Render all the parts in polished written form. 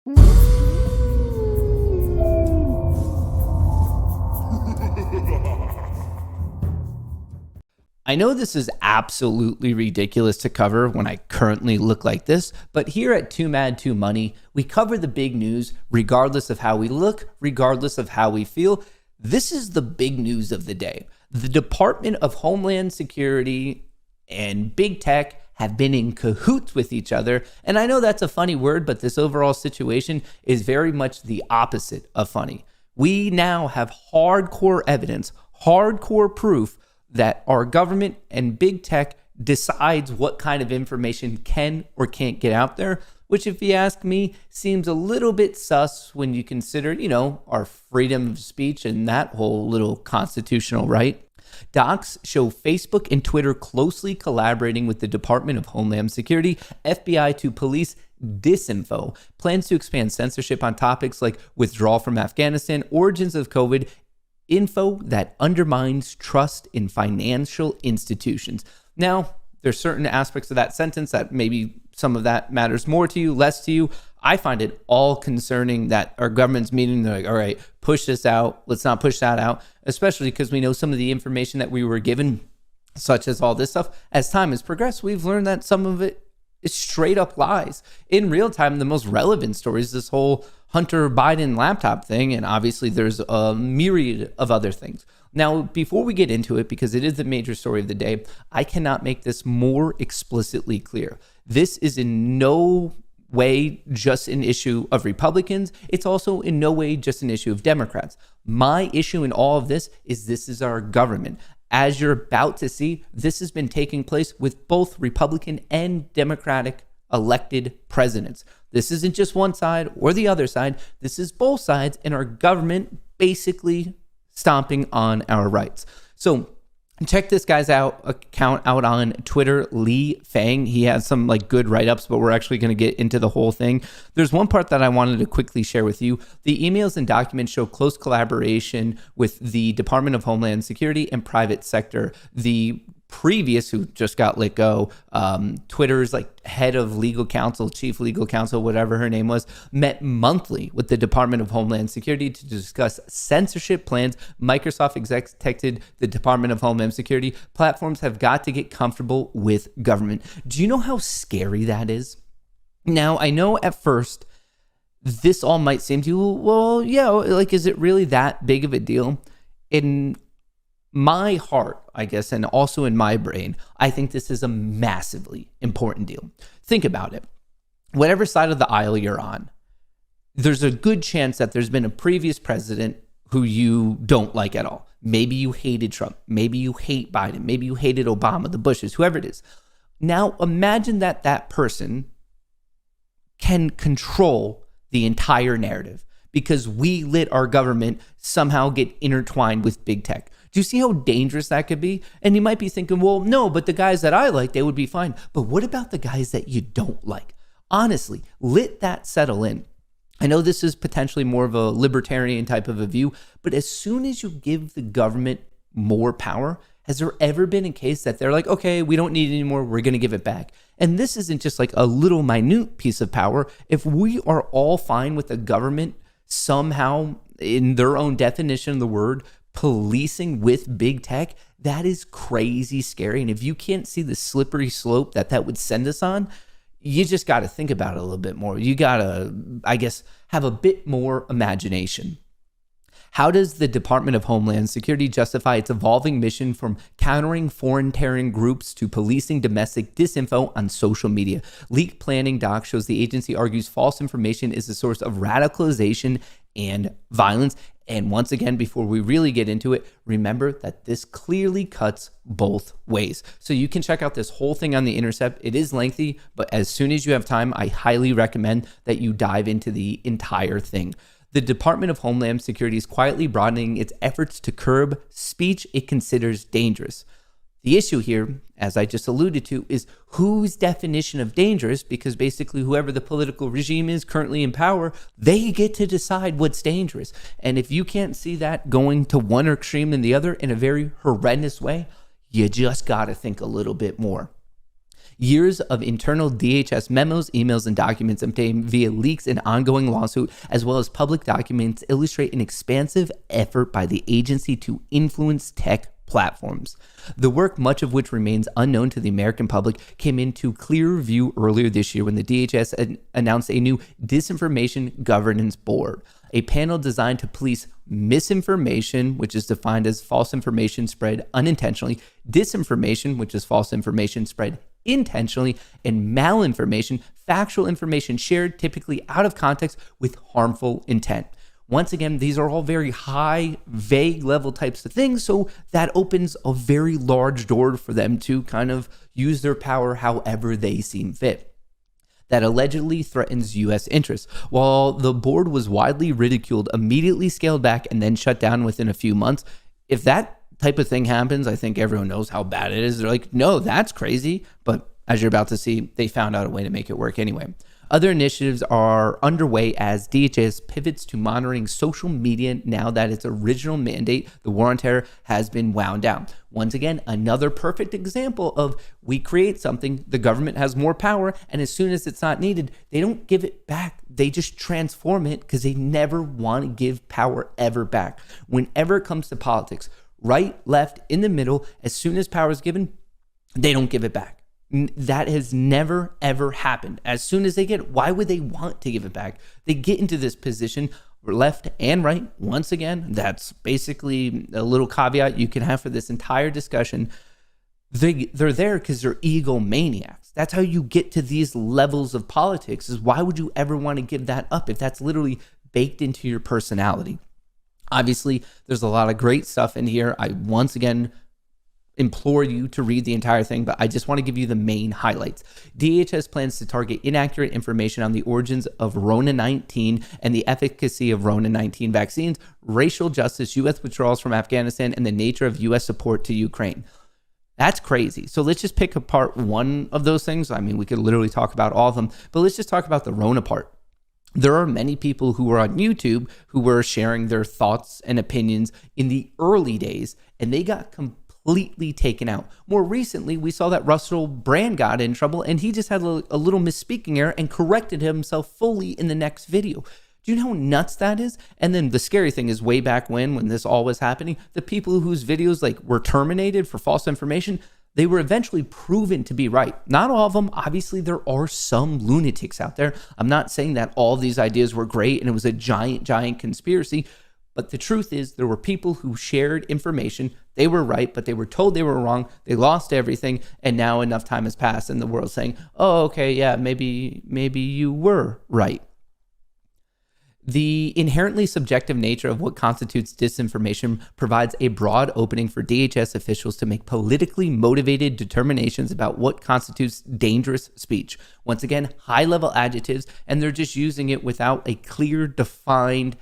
I know this is absolutely ridiculous to cover when I currently look like this, but here at Too Mad Too Money, we cover the big news regardless of how we look, regardless of how we feel. This is the big news of the day. The Department of Homeland Security and big tech have been in cahoots with each other. And I know that's a funny word, but this overall situation is very much the opposite of funny. We now have hardcore evidence, hardcore proof that our government and big tech decides what kind of information can or can't get out there, which, if you ask me, seems a little bit sus when you consider, our freedom of speech and that whole little constitutional right. Docs show Facebook and Twitter closely collaborating with the Department of Homeland Security, FBI to police disinfo, plans to expand censorship on topics like withdrawal from Afghanistan, origins of COVID, info that undermines trust in financial institutions. Now, there's certain aspects of that sentence that maybe some of that matters more to you, less to you. I find it all concerning that our government's meeting, they're like, all right, push this out. Let's not push that out, especially because we know some of the information that we were given, such as all this stuff, as time has progressed, we've learned that some of it is straight up lies. In real time, the most relevant story is this whole Hunter Biden laptop thing, and obviously there's a myriad of other things. Now, before we get into it, because it is the major story of the day, I cannot make this more explicitly clear. This is in no way just an issue of Republicans. It's also in no way just an issue of Democrats. My issue in all of this is our government. As you're about to see, this has been taking place with both Republican and Democratic elected presidents. This isn't just one side or the other side. This is both sides, and our government basically stomping on our rights. So check this guy's account out on Twitter, Lee Fang. He has some good write-ups, but we're actually going to get into the whole thing. There's one part that I wanted to quickly share with you. The emails and documents show close collaboration with the Department of Homeland Security and private sector. The previous, who just got let go, Twitter's head of legal counsel, chief legal counsel, whatever her name was, met monthly with the Department of Homeland Security to discuss censorship plans. Microsoft execs texted the Department of Homeland Security, platforms have got to get comfortable with government. Do you know how scary that is? Now, I know at first this all might seem to you, well, yeah, is it really that big of a deal? In my heart, I guess, and also in my brain, I think this is a massively important deal. Think about it. Whatever side of the aisle you're on, there's a good chance that there's been a previous president who you don't like at all. Maybe you hated Trump. Maybe you hate Biden. Maybe you hated Obama, the Bushes, whoever it is. Now imagine that person can control the entire narrative because we let our government somehow get intertwined with big tech. Do you see how dangerous that could be? And you might be thinking, well, no, but the guys that I like, they would be fine. But what about the guys that you don't like? Honestly, let that settle in. I know this is potentially more of a libertarian type of a view, but as soon as you give the government more power, has there ever been a case that they're like, okay, we don't need it anymore, we're going to give it back? And this isn't just a little minute piece of power. If we are all fine with the government somehow, in their own definition of the word, policing with big tech, that is crazy scary. And if you can't see the slippery slope that would send us on, you just got to think about it a little bit more. You got to, I guess, have a bit more imagination. How does the Department of Homeland Security justify its evolving mission from countering foreign terror groups to policing domestic disinfo on social media? Leaked planning doc shows the agency argues false information is the source of radicalization and violence. And once again, before we really get into it, remember that this clearly cuts both ways. So you can check out this whole thing on The Intercept. It is lengthy, but as soon as you have time, I highly recommend that you dive into the entire thing. The Department of Homeland Security is quietly broadening its efforts to curb speech it considers dangerous. The issue here, as I just alluded to, is whose definition of dangerous, because basically whoever the political regime is currently in power, they get to decide what's dangerous. And if you can't see that going to one extreme than the other in a very horrendous way, you just got to think a little bit more. Years of internal DHS memos, emails, and documents obtained via leaks and ongoing lawsuit, as well as public documents, illustrate an expansive effort by the agency to influence tech platforms. The work, much of which remains unknown to the American public, came into clear view earlier this year when the DHS announced a new Disinformation Governance Board, a panel designed to police misinformation, which is defined as false information spread unintentionally, disinformation, which is false information spread intentionally, and malinformation, factual information shared typically out of context with harmful intent. Once again, these are all very high, vague level types of things, so that opens a very large door for them to kind of use their power however they seem fit. That allegedly threatens U.S. interests. While the board was widely ridiculed, immediately scaled back, and then shut down within a few months, if that type of thing happens, I think everyone knows how bad it is. They're like, no, that's crazy. But as you're about to see, they found out a way to make it work anyway. Other initiatives are underway as DHS pivots to monitoring social media now that its original mandate, the war on terror, has been wound down. Once again, another perfect example of we create something, the government has more power, and as soon as it's not needed, they don't give it back. They just transform it because they never want to give power ever back. Whenever it comes to politics, right, left, in the middle, as soon as power is given, they don't give it back. That has never, ever happened. As soon as they get it, why would they want to give it back? They get into this position, left and right. Once again, that's basically a little caveat you can have for this entire discussion. They're there because they're egomaniacs. That's how you get to these levels of politics, is why would you ever want to give that up if that's literally baked into your personality? Obviously, there's a lot of great stuff in here. I once again implore you to read the entire thing, but I just want to give you the main highlights. DHS plans to target inaccurate information on the origins of Rona-19 and the efficacy of Rona-19 vaccines, racial justice, U.S. withdrawals from Afghanistan, and the nature of U.S. support to Ukraine. That's crazy. So let's just pick apart one of those things. I mean, we could literally talk about all of them, but let's just talk about the Rona part. There are many people who were on YouTube who were sharing their thoughts and opinions in the early days, and they got completely taken out. More recently, we saw that Russell Brand got in trouble, and he just had a little misspeaking error and corrected himself fully in the next video. Do you know how nuts that is? And then the scary thing is, way back when this all was happening, the people whose videos were terminated for false information, they were eventually proven to be right. Not all of them. Obviously, there are some lunatics out there. I'm not saying that all of these ideas were great and it was a giant conspiracy. But the truth is, there were people who shared information. They were right, but they were told they were wrong. They lost everything. And now enough time has passed and the world's saying, oh, okay, yeah, maybe you were right. The inherently subjective nature of what constitutes disinformation provides a broad opening for DHS officials to make politically motivated determinations about what constitutes dangerous speech. Once again, high-level adjectives, and they're just using it without a clear, defined,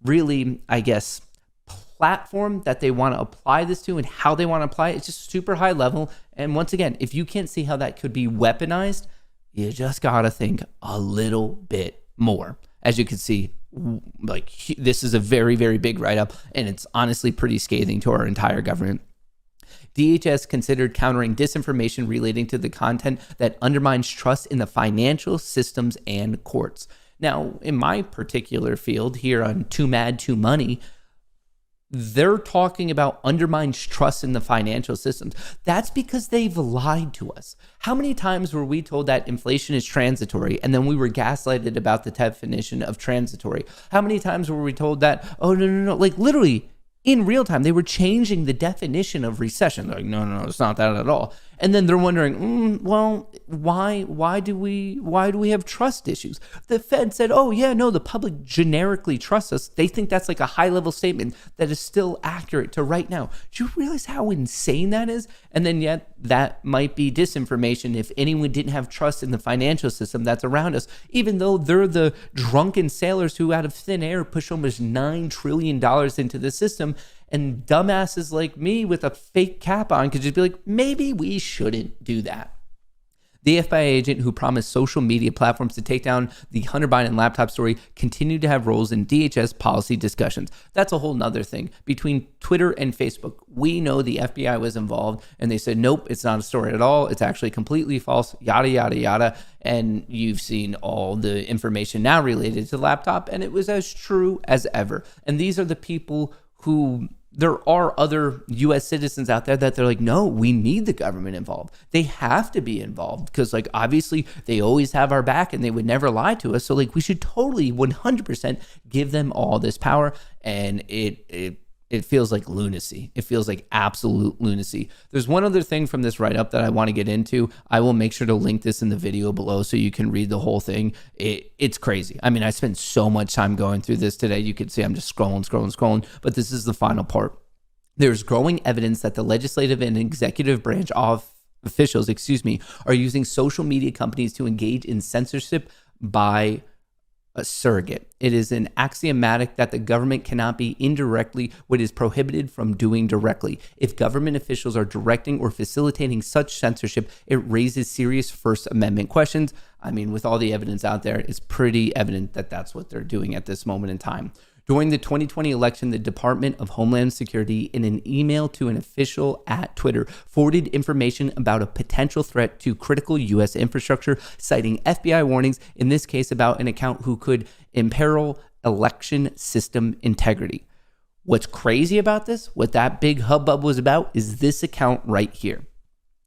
really, I guess, platform that they want to apply this to and how they want to apply it. It's just super high level. And once again, if you can't see how that could be weaponized, you just got to think a little bit more. As you can see, this is a very, very big write-up, and it's honestly pretty scathing to our entire government. DHS considered countering disinformation relating to the content that undermines trust in the financial systems and courts. Now, in my particular field here on Too Mad, Too Money, they're talking about undermines trust in the financial systems. That's because they've lied to us. How many times were we told that inflation is transitory, and then we were gaslighted about the definition of transitory? How many times were we told that, oh, no, literally in real time, they were changing the definition of recession. They're like, no, it's not that at all. And then they're wondering, well, why do we have trust issues? The Fed said, oh yeah, no, the public generically trusts us. They think that's like a high level statement that is still accurate to right now. Do you realize how insane that is? And then yet that might be disinformation if anyone didn't have trust in the financial system that's around us, even though they're the drunken sailors who out of thin air push almost $9 trillion into the system. And dumbasses like me with a fake cap on could just be like, maybe we shouldn't do that. The FBI agent who promised social media platforms to take down the Hunter Biden laptop story continued to have roles in DHS policy discussions. That's a whole nother thing. Between Twitter and Facebook, we know the FBI was involved and they said, nope, it's not a story at all. It's actually completely false, yada, yada, yada. And you've seen all the information now related to the laptop, and it was as true as ever. And these are the people who... There are other U.S. citizens out there that they're like, no, we need the government involved. They have to be involved because, like, obviously they always have our back and they would never lie to us. So, like, we should totally 100% give them all this power. And it feels like lunacy. It feels like absolute lunacy. There's one other thing from this write-up that I want to get into. I will make sure to link this in the video below so you can read the whole thing. It's crazy. I mean, I spent so much time going through this today. You can see I'm just scrolling, but this is the final part. There's growing evidence that the legislative and executive branch officials, are using social media companies to engage in censorship by a surrogate. It is an axiomatic that the government cannot be indirectly what is prohibited from doing directly. If government officials are directing or facilitating such censorship, it raises serious First Amendment questions. I mean, with all the evidence out there, it's pretty evident that that's what they're doing at this moment in time. During the 2020 election, the Department of Homeland Security, in an email to an official at Twitter, forwarded information about a potential threat to critical U.S. infrastructure, citing FBI warnings, in this case about an account who could imperil election system integrity. What's crazy about this, what that big hubbub was about, is this account right here.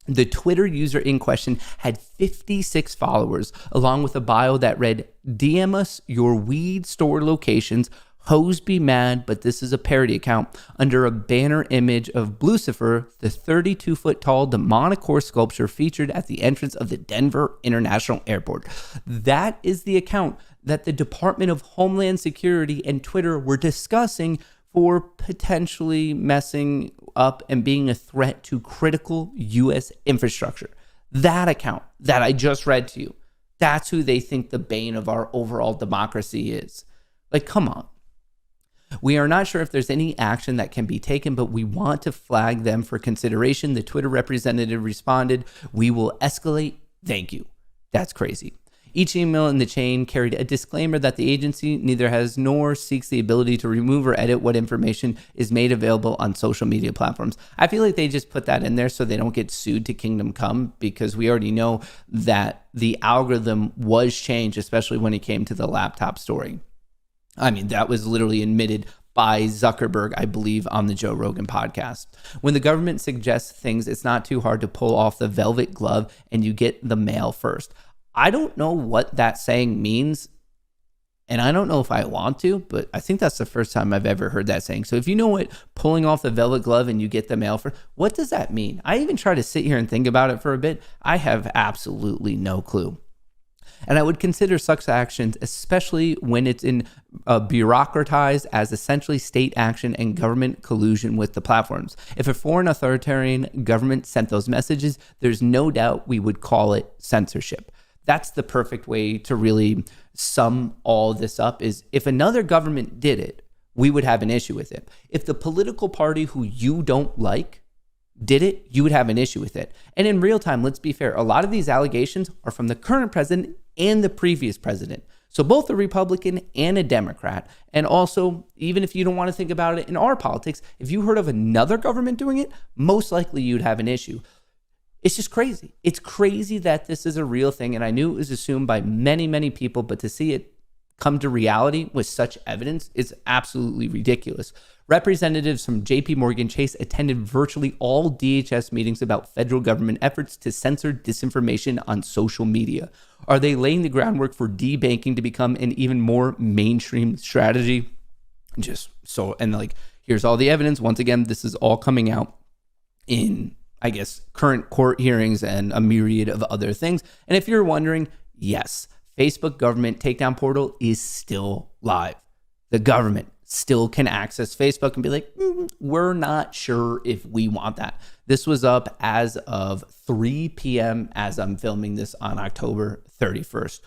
The Twitter user in question had 56 followers, along with a bio that read, "DM us your weed store locations. Hoes be mad, but this is a parody account," under a banner image of Lucifer, the 32-foot tall demonic horse sculpture featured at the entrance of the Denver International Airport. That is the account that the Department of Homeland Security and Twitter were discussing for potentially messing up and being a threat to critical U.S. infrastructure. That account that I just read to you, that's who they think the bane of our overall democracy is. Like, come on. We are not sure if there's any action that can be taken, but we want to flag them for consideration. The Twitter representative responded, "We will escalate. Thank you." That's crazy. Each email in the chain carried a disclaimer that the agency neither has nor seeks the ability to remove or edit what information is made available on social media platforms. I feel like they just put that in there so they don't get sued to Kingdom Come, because we already know that the algorithm was changed, especially when it came to the laptop story. I mean, that was literally admitted by Zuckerberg, I believe, on the Joe Rogan podcast. When the government suggests things, it's not too hard to pull off the velvet glove and you get the mail first. I don't know what that saying means, and I don't know if I want to, but I think that's the first time I've ever heard that saying. So if you know what pulling off the velvet glove and you get the mail first, what does that mean? I even try to sit here and think about it for a bit. I have absolutely no clue. And I would consider such actions, especially when it's bureaucratized as essentially state action and government collusion with the platforms. If a foreign authoritarian government sent those messages, there's no doubt we would call it censorship. That's the perfect way to really sum all this up, is if another government did it, we would have an issue with it. If the political party who you don't like did it, you would have an issue with it. And in real time, let's be fair, a lot of these allegations are from the current president and the previous president. So both a Republican and a Democrat. And also, even if you don't want to think about it in our politics, if you heard of another government doing it, most likely you'd have an issue. It's just crazy. It's crazy that this is a real thing. And I knew it was assumed by many, many people, but to see it come to reality with such evidence is absolutely ridiculous. Representatives from JP Morgan Chase attended virtually all DHS meetings about federal government efforts to censor disinformation on social media. Are they laying the groundwork for debanking to become an even more mainstream strategy? Here's all the evidence. Once again, this is all coming out in, I guess, current court hearings and a myriad of other things. And if you're wondering, yes, Facebook government takedown portal is still live. The government still can access Facebook and be like, we're not sure if we want that. This was up as of 3 p.m. as I'm filming this on October 31st.